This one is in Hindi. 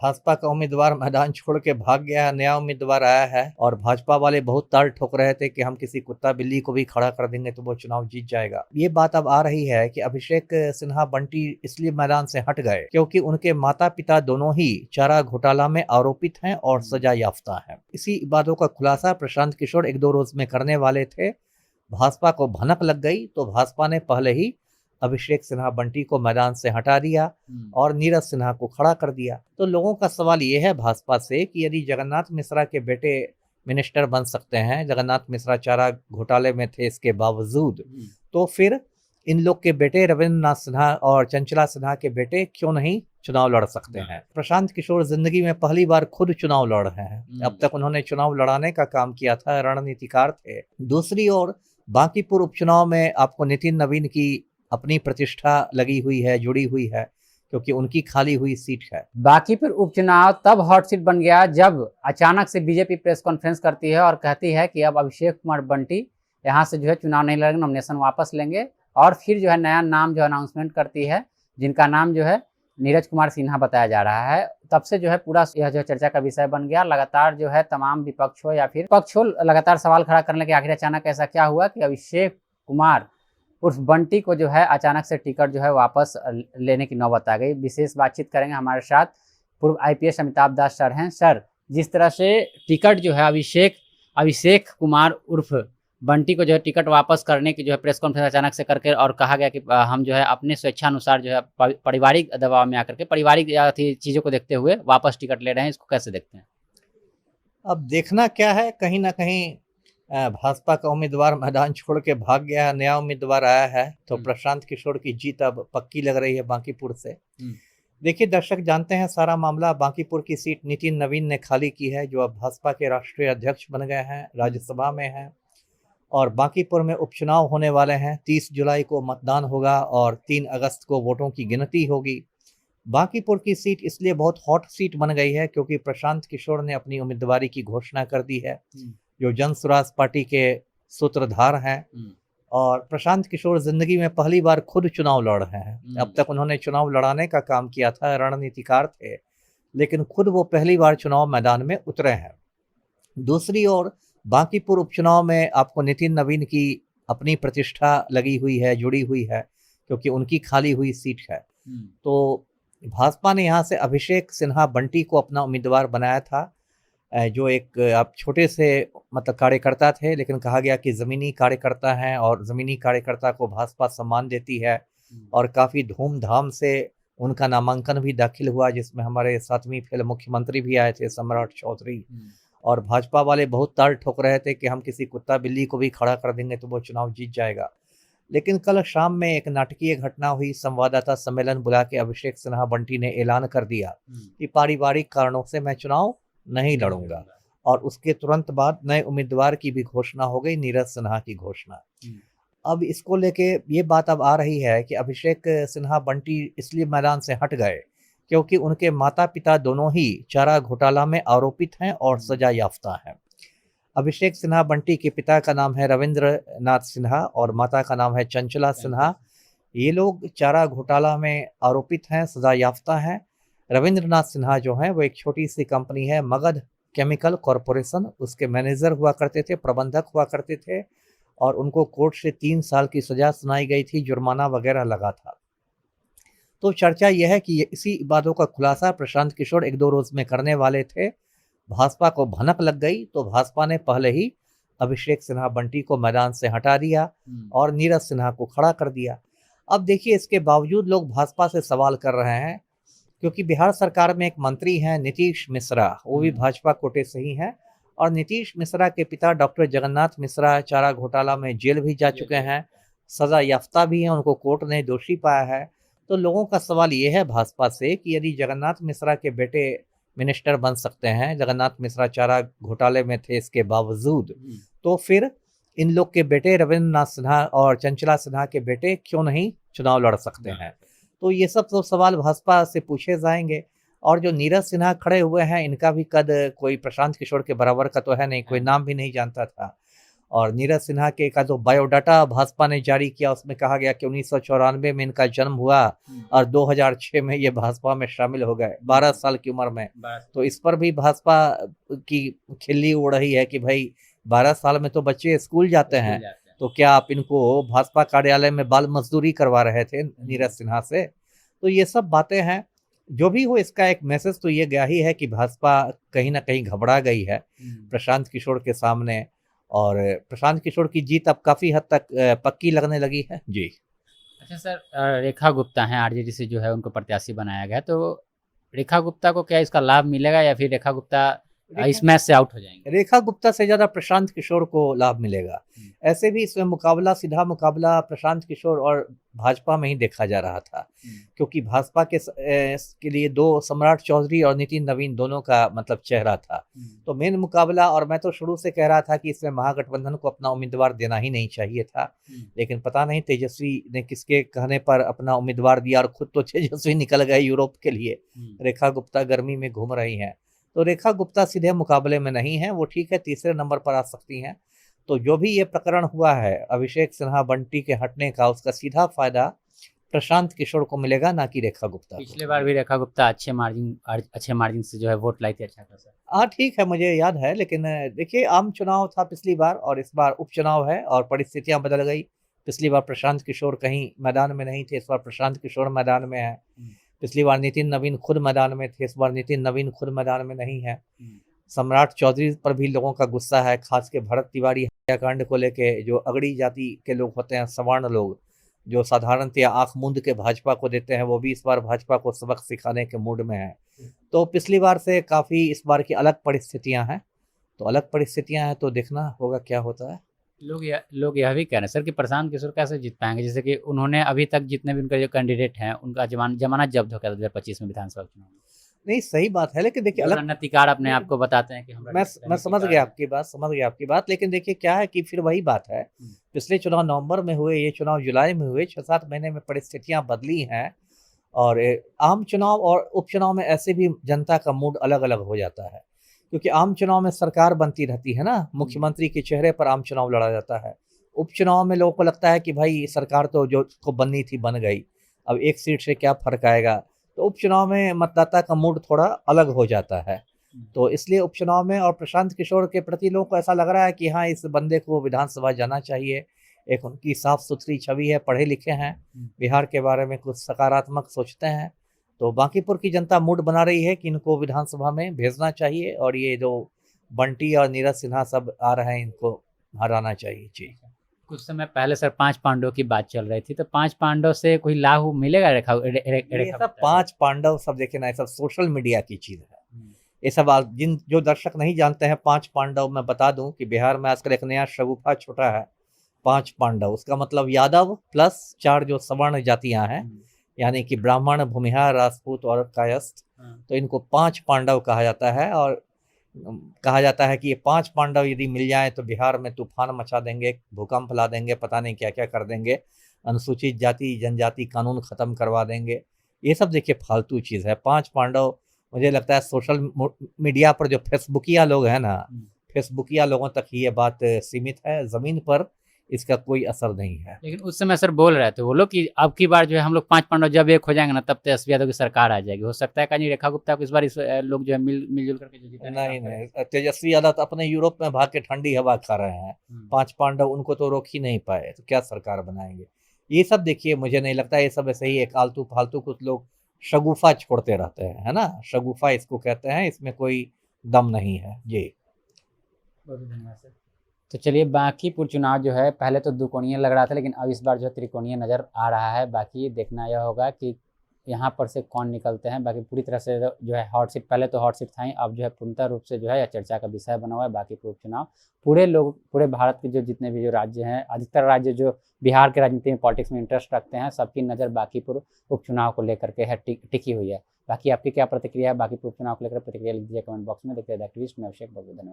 भाजपा का उम्मीदवार मैदान छोड़ के भाग गया है, नया उम्मीदवार आया है और भाजपा वाले बहुत ताल ठोक रहे थे कि हम किसी कुत्ता बिल्ली को भी खड़ा कर देंगे तो वो चुनाव जीत जाएगा। ये बात अब आ रही है कि अभिषेक सिन्हा बंटी इसलिए मैदान से हट गए क्योंकि उनके माता पिता दोनों ही चारा घोटाला में आरोपित हैं और सजा याफ्ता हैं। इसी बातों का खुलासा प्रशांत किशोर एक दो रोज में करने वाले थे। भाजपा को भनक लग गई तो भाजपा ने पहले ही अभिषेक सिन्हा बंटी को मैदान से हटा दिया और नीरज सिन्हा को खड़ा कर दिया। तो लोगों का सवाल ये है भाजपा से कि यदि जगन्नाथ मिश्रा के बेटे मिनिस्टर बन सकते हैं, जगन्नाथ मिश्रा चारा घोटाले में थे इसके बावजूद, तो फिर इन लोग के बेटे रविंद्र नाथ सिन्हा और चंचला सिन्हा के बेटे क्यों नहीं चुनाव लड़ सकते हैं। प्रशांत किशोर जिंदगी में पहली बार खुद चुनाव लड़ रहे हैं। अब तक उन्होंने चुनाव लड़ाने का काम किया था, रणनीतिकार थे। दूसरी ओर बांकीपुर उपचुनाव में आपको नितिन नवीन की अपनी प्रतिष्ठा लगी हुई है, जुड़ी हुई है, क्योंकि उनकी खाली हुई सीट है। बांकीपुर उपचुनाव तब हॉट सीट बन गया जब अचानक से बीजेपी प्रेस कॉन्फ्रेंस करती है और कहती है कि अब अभिषेक कुमार बंटी यहाँ से जो है चुनाव नहीं लड़ेंगे, नॉमिनेशन वापस लेंगे। और फिर जो है नया नाम जो है अनाउंसमेंट करती है, जिनका नाम जो है नीरज कुमार सिन्हा बताया जा रहा है। तब से जो है पूरा यह जो चर्चा का विषय बन गया। लगातार जो है तमाम विपक्ष हो या फिर पक्ष हो, लगातार सवाल खड़ा करने के आखिर अचानक ऐसा क्या हुआ कि अभिषेक कुमार उर्फ बंटी को जो है अचानक से टिकट जो है वापस लेने की नौबत आ गई। विशेष बातचीत करेंगे, हमारे साथ पूर्व आईपीएस अमिताभ दास सर हैं। सर, जिस तरह से टिकट जो है अभिषेक कुमार उर्फ बंटी को जो है टिकट वापस करने की जो है प्रेस कॉन्फ्रेंस अचानक से करके और कहा गया कि हम जो है अपने स्वेच्छानुसार जो है पारिवारिक दबाव में आकर के पारिवारिक चीज़ों को देखते हुए वापस टिकट ले रहे हैं, इसको कैसे देखते हैं? अब देखना क्या है, कहीं ना कहीं भाजपा का उम्मीदवार मैदान छोड़ के भाग गया है, नया उम्मीदवार आया है, तो प्रशांत किशोर की जीत अब पक्की लग रही है बांकीपुर से। देखिए दर्शक जानते हैं सारा मामला। बांकीपुर की सीट नितिन नवीन ने खाली की है, जो अब भाजपा के राष्ट्रीय अध्यक्ष बन गए हैं, राज्यसभा में हैं। और बांकीपुर में उपचुनाव होने वाले हैं। 30 जुलाई को मतदान होगा और 3 अगस्त को वोटों की गिनती होगी। बांकीपुर की सीट इसलिए बहुत हॉट सीट बन गई है क्योंकि प्रशांत किशोर ने अपनी उम्मीदवारी की घोषणा कर दी है, जो जन स्वराज पार्टी के सूत्रधार हैं। और प्रशांत किशोर जिंदगी में पहली बार खुद चुनाव लड़ रहे हैं। अब तक उन्होंने चुनाव लड़ाने का काम किया था, रणनीतिकार थे, लेकिन खुद वो पहली बार चुनाव मैदान में उतरे हैं। दूसरी ओर बांकीपुर उपचुनाव में आपको नितिन नवीन की अपनी प्रतिष्ठा लगी हुई है, जुड़ी हुई है, क्योंकि उनकी खाली हुई सीट है। तो भाजपा ने यहाँ से अभिषेक सिन्हा बंटी को अपना उम्मीदवार बनाया था, जो एक आप छोटे से मतलब कार्यकर्ता थे, लेकिन कहा गया कि ज़मीनी कार्यकर्ता हैं और ज़मीनी कार्यकर्ता को भाजपा सम्मान देती है। और काफ़ी धूमधाम से उनका नामांकन भी दाखिल हुआ, जिसमें हमारे 7वीं फेल मुख्यमंत्री भी आए थे, सम्राट चौधरी। और भाजपा वाले बहुत ताल ठोक रहे थे कि हम किसी कुत्ता बिल्ली को भी खड़ा कर देंगे तो वो चुनाव जीत जाएगा। लेकिन कल शाम में एक नाटकीय घटना हुई। संवाददाता सम्मेलन बुला के अभिषेक सिन्हा बंटी ने ऐलान कर दिया कि पारिवारिक कारणों से मैं चुनाव नहीं लड़ूंगा। और उसके तुरंत बाद नए उम्मीदवार की भी घोषणा हो गई, नीरज सिन्हा की घोषणा। अब इसको लेके ये बात अब आ रही है कि अभिषेक सिन्हा बंटी इसलिए मैदान से हट गए क्योंकि उनके माता पिता दोनों ही चारा घोटाला में आरोपित हैं और सजा याफ्ता हैं। अभिषेक सिन्हा बंटी के पिता का नाम है रविंद्र नाथ सिन्हा और माता का नाम है चंचला सिन्हा। ये लोग चारा घोटाला में आरोपित हैं, सजा याफ्ता हैं। रविंद्र नाथ सिन्हा जो हैं वो एक छोटी सी कंपनी है मगध केमिकल कॉरपोरेशन, उसके मैनेजर हुआ करते थे, प्रबंधक हुआ करते थे। और उनको कोर्ट से 3 साल की सजा सुनाई गई थी, जुर्माना वगैरह लगा था। तो चर्चा यह है कि इसी बातों का खुलासा प्रशांत किशोर एक दो रोज में करने वाले थे। भाजपा को भनक लग गई तो भाजपा ने पहले ही अभिषेक सिन्हा बंटी को मैदान से हटा दिया और नीरज सिन्हा को खड़ा कर दिया। अब देखिए, इसके बावजूद लोग भाजपा से सवाल कर रहे हैं, क्योंकि बिहार सरकार में एक मंत्री हैं नीतीश मिश्रा, वो भी भाजपा कोटे से ही हैं। और नीतीश मिश्रा के पिता डॉक्टर जगन्नाथ मिश्रा चारा घोटाला में जेल भी जा चुके हैं, सजा याफ्ता भी हैं, उनको कोर्ट ने दोषी पाया है। तो लोगों का सवाल ये है भाजपा से कि यदि जगन्नाथ मिश्रा के बेटे मिनिस्टर बन सकते हैं, जगन्नाथ मिश्रा चारा घोटाले में थे इसके बावजूद, तो फिर इन लोग के बेटे रविंद्र नाथ सिन्हा और चंचला सिन्हा के बेटे क्यों नहीं चुनाव लड़ सकते हैं। तो ये सब तो सवाल भाजपा से पूछे जाएंगे। और जो नीरज सिन्हा खड़े हुए हैं, इनका भी कद कोई प्रशांत किशोर के बराबर का तो है नहीं, कोई नाम भी नहीं जानता था। और नीरज सिन्हा के का जो बायोडाटा भाजपा ने जारी किया उसमें कहा गया कि 1994 में इनका जन्म हुआ और 2006 में ये भाजपा में शामिल हो गए 12 साल की उम्र में। तो इस पर भी भाजपा की खिल्ली उड़ रही है कि भाई 12 साल में तो बच्चे स्कूल जाते हैं, तो क्या आप इनको भाजपा कार्यालय में बाल मजदूरी करवा रहे थे नीरज सिन्हा से। तो ये सब बातें हैं। जो भी हो, इसका एक मैसेज तो ये गया ही है कि भाजपा कहीं ना कहीं घबरा गई है प्रशांत किशोर के सामने, और प्रशांत किशोर की जीत अब काफी हद तक पक्की लगने लगी है जी। अच्छा सर, रेखा गुप्ता हैं आरजेडी से जो है उनको प्रत्याशी बनाया गया, तो रेखा गुप्ता को क्या इसका लाभ मिलेगा या फिर रेखा गुप्ता इस मैच से आउट हो जाएंगे? रेखा गुप्ता से ज्यादा प्रशांत किशोर को लाभ मिलेगा। ऐसे भी इसमें मुकाबला, सीधा मुकाबला प्रशांत किशोर और भाजपा में ही देखा जा रहा था, क्योंकि भाजपा के लिए दो सम्राट चौधरी और नितिन नवीन दोनों का मतलब चेहरा था। तो मेन मुकाबला, और मैं तो शुरू से कह रहा था कि इसमें महागठबंधन को अपना उम्मीदवार देना ही नहीं चाहिए था, लेकिन पता नहीं तेजस्वी ने किसके कहने पर अपना उम्मीदवार दिया, और खुद तो तेजस्वी निकल गए यूरोप के लिए। रेखा गुप्ता गर्मी में घूम रही हैं, तो रेखा गुप्ता सीधे मुकाबले में नहीं है, वो ठीक है तीसरे नंबर पर आ सकती हैं। तो जो भी ये प्रकरण हुआ है अभिषेक सिन्हा बंटी के हटने का, उसका सीधा फायदा प्रशांत किशोर को मिलेगा, ना कि रेखा गुप्ता। पिछले बार भी रेखा गुप्ता अच्छे मार्जिन से जो है वोट लाई थी अच्छा खासा। हाँ ठीक है, मुझे याद है, लेकिन देखिए आम चुनाव था पिछली बार और इस बार उपचुनाव है और परिस्थितियां बदल गई। पिछली बार प्रशांत किशोर कहीं मैदान में नहीं थे, इस बार प्रशांत किशोर मैदान में है। पिछली बार नितिन नवीन खुद मैदान में थे, इस बार नितिन नवीन खुद मैदान में नहीं है। सम्राट चौधरी पर भी लोगों का गुस्सा है, खास के भरत तिवारी हत्याकांड को लेके, जो अगड़ी जाति के लोग होते हैं, सवर्ण लोग, जो साधारणतया आंख मूंद के भाजपा को देते हैं, वो भी इस बार भाजपा को सबक सिखाने के मूड में है। तो पिछली बार से काफ़ी इस बार की अलग परिस्थितियां हैं, तो अलग परिस्थितियां हैं, तो देखना होगा क्या होता है। लोग यह भी कह रहे हैं सर कि प्रशांत किशोर कैसे जीत पाएंगे, जैसे कि उन्होंने अभी तक जितने भी उनके जो कैंडिडेट हैं उनका जमानत जब्त हो गया 2025 में विधानसभा चुनाव में। नहीं सही बात है, लेकिन देखिए अलग रणनीतिकार अपने आप को बताते हैं कि मैं समझ गया आपकी बात, लेकिन देखिए क्या है कि फिर वही बात है, पिछले चुनाव नवंबर में हुए, ये चुनाव जुलाई में हुए, 6-7 महीने में परिस्थितियां बदली हैं, और आम चुनाव और उपचुनाव में ऐसे भी जनता का मूड अलग अलग हो जाता है, क्योंकि आम चुनाव में सरकार बनती रहती है ना, मुख्यमंत्री के चेहरे पर आम चुनाव लड़ा जाता है। उपचुनाव में लोगों को लगता है कि भाई सरकार तो जो को बननी थी बन गई, अब एक सीट से क्या फर्क आएगा। तो उपचुनाव में मतदाता का मूड थोड़ा अलग हो जाता है, तो इसलिए उपचुनाव में और प्रशांत किशोर के प्रति लोगों को ऐसा लग रहा है कि हाँ इस बंदे को विधानसभा जाना चाहिए। एक उनकी साफ सुथरी छवि है, पढ़े लिखे हैं, बिहार के बारे में कुछ सकारात्मक सोचते हैं, तो बांकीपुर की जनता मूड बना रही है कि इनको विधानसभा में भेजना चाहिए, और ये जो बंटी और नीरज सिन्हा सब आ रहे हैं इनको हराना चाहिए जी। कुछ समय पहले सर 5 पांडव की बात चल रही थी, तो 5 पांडव से कोई लाभ मिलेगा? ये सब 5 पांडव सब देखिए ना, ये सब सोशल मीडिया की चीज है। ये सब जिन जो दर्शक नहीं जानते हैं 5 पांडव, मैं बता दूं कि बिहार में आजकल एक नया शगुफा छोटा है, 5 पांडव। उसका मतलब यादव प्लस 4 जो सवर्ण जातियां हैं, यानी कि ब्राह्मण, भूमिहार, राजपूत और कायस्थ, तो इनको 5 पांडव कहा जाता है। और कहा जाता है कि ये 5 पांडव यदि मिल जाए तो बिहार में तूफान मचा देंगे, भूकंप ला देंगे, पता नहीं क्या क्या कर देंगे, अनुसूचित जाति जनजाति कानून खत्म करवा देंगे। ये सब देखिए फालतू चीज़ है। 5 पांडव, मुझे लगता है सोशल मीडिया पर जो फेसबुकिया लोग हैं ना, फेसबुकिया लोगों तक ही ये बात सीमित है, ज़मीन पर इसका कोई असर नहीं है। लेकिन उस समय सर बोल रहे थे वो लोग कि अब की बार जो है हम लोग 5 पांडव जब एक हो जाएंगे ना, तब तेजस्वी यादव की सरकार आ जाएगी। हो सकता है कहीं रेखा गुप्ता को इस बार लोग जो है मिलजुल करके जो जीता। नहीं, तेजस्वी यादव अपने यूरोप में भाग के ठंडी हवा खा रहे हैं, 5 पांडव उनको तो रोक ही नहीं पाए, तो क्या सरकार बनाएंगे। ये सब देखिए मुझे नहीं लगता, ये सब ऐसे ही एक आलतू फालतू कुछ लोग शगुफा छोड़ते रहते हैं, है ना, शगुफा इसको कहते हैं, इसमें कोई दम नहीं है जी। बहुत धन्यवाद सर। तो चलिए, बांकीपुर चुनाव जो है पहले तो दुकोणीय लग रहा था, लेकिन अब इस बार जो है त्रिकोणीय नज़र आ रहा है। बाकी देखना यह होगा कि यहाँ पर से कौन निकलते हैं। बाकी पूरी तरह से जो है हॉट सीट, पहले तो हॉट सीट था ही, अब जो है पूर्णतः रूप से जो है यह चर्चा का विषय बना हुआ है बांकीपुर उपचुनाव। पूरे भारत के जो जितने भी जो राज्य हैं, अधिकतर राज्य जो बिहार के राजनीति में पॉलिटिक्स में इंटरेस्ट रखते हैं, सबकी नज़र बांकीपुर उपचुनाव को लेकर के है टिकी हुई है। बाकी आपकी क्या प्रतिक्रिया है बांकीपुर उपचुनाव को लेकर? प्रतिक्रिया लिख दीजिए कमेंट बॉक्स में। देखते हैं एक्टिविस्ट में अभिषेक। बहुत बहुत धन्यवाद।